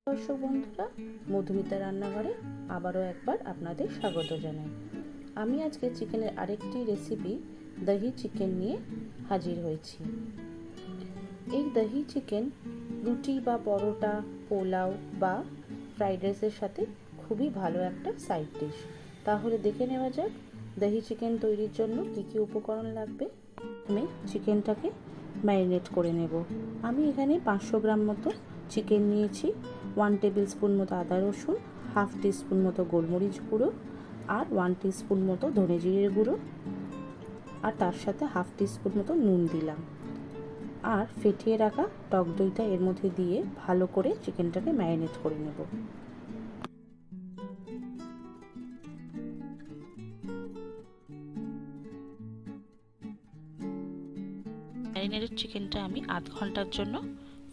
দর্শক বন্ধুরা, মধুমিতা রান্নাঘরে আবারও একবার আপনাদের স্বাগত জানাই। আমি আজকে চিকেনের আরেকটি রেসিপি দহি চিকেন নিয়ে হাজির হয়েছি। এই দহি চিকেন রুটি বা পরোটা, পোলাও বা ফ্রাইড রাইসের সাথে খুবই ভালো একটা সাইড ডিশ। তাহলে দেখে নেওয়া যাক দহি চিকেন তৈরির জন্য কী কী উপকরণ লাগবে। আমি চিকেনটাকে ম্যারিনেট করে নেব। আমি এখানে 500 গ্রাম মতো চিকেন নিয়েছি। 1 টেবিল স্পুন মতো আদা রসুন, হাফ টিস্পুন মতো গোলমরিচ গুঁড়ো আর 1 টিস্পুন মতো ধনে জিরের গুঁড়ো, আর তার সাথে হাফ টিস্পুন মতো নুন দিলাম। আর ফেটিয়ে রাখা টক দইটা এর মধ্যে দিয়ে ভালো করে চিকেনটাকে ম্যারিনেট করে নেব। ম্যারিনেটেড চিকেনটা আমি আধ ঘন্টার জন্য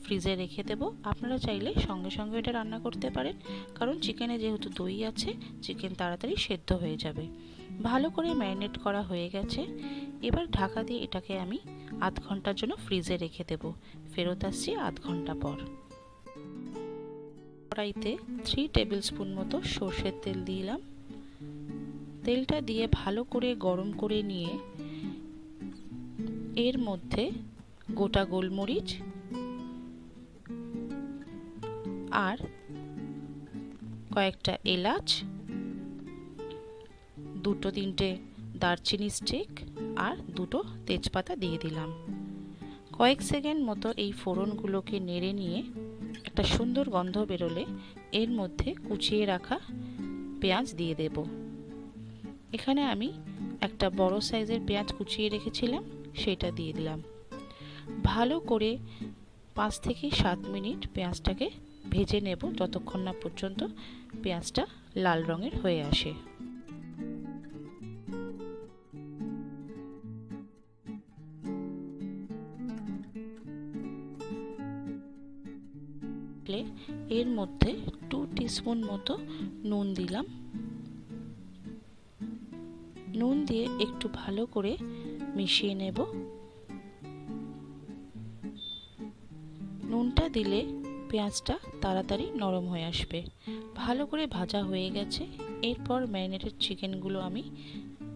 ফ্রিজে রেখে দেব। আপনারা চাইলে সঙ্গে সঙ্গে এটা রান্না করতে পারেন, কারণ চিকেনে যেহেতু দই আছে চিকেন তাড়াতাড়ি সেদ্ধ হয়ে যাবে। ভালো করে ম্যারিনেট করা হয়ে গেছে। এবার ঢাকা দিয়ে এটাকে আমি আধ ঘন্টার জন্য ফ্রিজে রেখে দেব। ফেরত আসছি আধ ঘন্টা পর। কড়াইতে 3 টেবিল স্পুন মতো সর্ষের তেল দিলাম। তেলটা দিয়ে ভালো করে গরম করে নিয়ে এর মধ্যে গোটা গোলমরিচ আর কয়েকটা এলাচ, 2-3টে দারচিনি স্টিক আর 2টো তেজপাতা দিয়ে দিলাম। কয়েক সেকেন্ড মতো এই ফোড়নগুলোকে নেড়ে নিয়ে একটা সুন্দর গন্ধ বেরোলে এর মধ্যে কুচিয়ে রাখা পেঁয়াজ দিয়ে দেব। এখানে আমি একটা বড় সাইজের পেঁয়াজ কুচিয়ে রেখেছিলাম, সেটা দিয়ে দিলাম। ভালো করে 5 থেকে 7 মিনিট পেঁয়াজটাকে ভেজে নেব, যতক্ষণ না পর্যন্ত পেঁয়াজটা লাল রঙের হয়ে আসে। এর মধ্যে 2 টিস্পুন মতো নুন দিলাম। নুন দিয়ে একটু ভালো করে মিশিয়ে নেব। নুনটা দিলে পেঁয়াজটা তাড়াতাড়ি নরম হয়ে আসবে। ভালো করে ভাজা হয়ে গেছে। এরপর ম্যারিনেটেড চিকেনগুলো আমি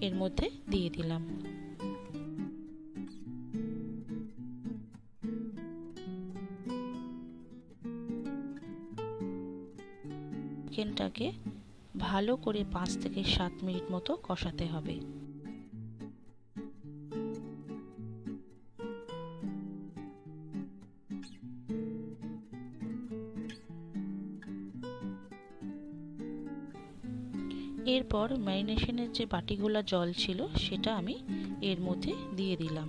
এর মধ্যে দিয়ে দিলাম। চিকেনটাকে ভালো করে 5 থেকে 7 মিনিট মতো কষাতে হবে। এরপর ম্যারিনেশনের যে বাটিগুলো জল ছিল সেটা আমি এর মধ্যে দিয়ে দিলাম।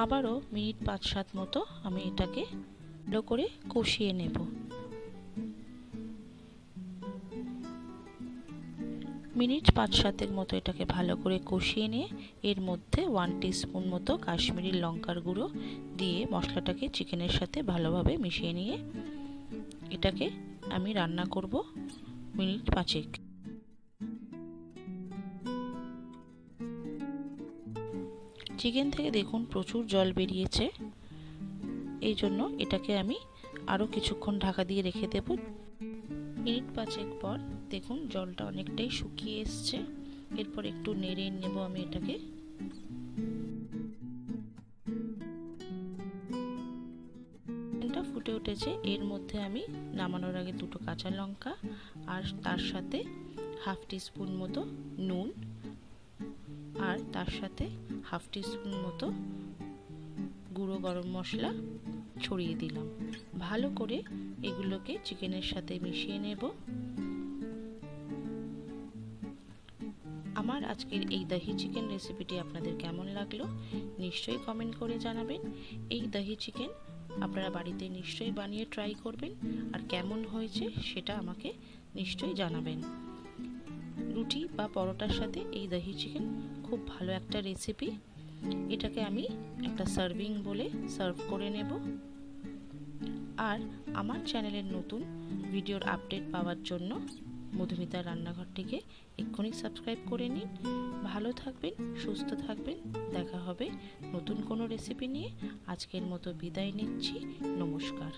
আবারও মিনিট 5-7 মতো আমি এটাকে ভালো করে কষিয়ে নেব। মিনিট 5-7 মতো এটাকে ভালো করে কষিয়ে নিয়ে এর মধ্যে 1 টিস্পুন মতো কাশ্মীরি লঙ্কার গুঁড়ো দিয়ে মশলাটাকে চিকেনের সাথে ভালোভাবে মিশিয়ে নিয়ে এটাকে আমি রান্না করব মিনিট 5। চিকেন থেকে দেখুন প্রচুর জল বেরিয়েছে, এই জন্য এটাকে আমি আরও কিছুক্ষণ ঢাকা দিয়ে রেখে দেব। মিনিট 5 পর দেখুন জলটা অনেকটাই শুকিয়ে এসছে। এরপর একটু নেড়ে নেব আমি এটাকে। চিকেনটা ফুটে উঠেছে। এর মধ্যে আমি নামানোর আগে 2টো কাঁচা লঙ্কা আর তার সাথে হাফ টিস্পুন মতো নুন আর তার সাথে হাফ টিস্পুন মতো গুঁড়ো গরম মশলা ছড়িয়ে দিলাম। ভালো করে এগুলোকে চিকেনের সাথে মিশিয়ে নেব। আমার আজকের এই দহি চিকেন রেসিপিটি আপনাদের কেমন লাগলো নিশ্চয়ই কমেন্ট করে জানাবেন। এই দহি চিকেন আপনারা বাড়িতে নিশ্চয়ই বানিয়ে ট্রাই করবেন, আর কেমন হয়েছে সেটা আমাকে নিশ্চয়ই জানাবেন। রুটি বা পরোটার সাথে এই দহি চিকেন খুব ভালো একটা রেসিপি। এটাকে আমি একটা সার্ভিং বলে সার্ভ করে নেব। আর আমার চ্যানেলের নতুন ভিডিওর আপডেট পাওয়ার জন্য মধুমিতা রান্নাঘরটিকে এক্ষুনি সাবস্ক্রাইব করে নিন। ভালো থাকবেন, সুস্থ থাকবেন। দেখা হবে নতুন কোনো রেসিপি নিয়ে। আজকের মতো বিদায় নিচ্ছি। নমস্কার।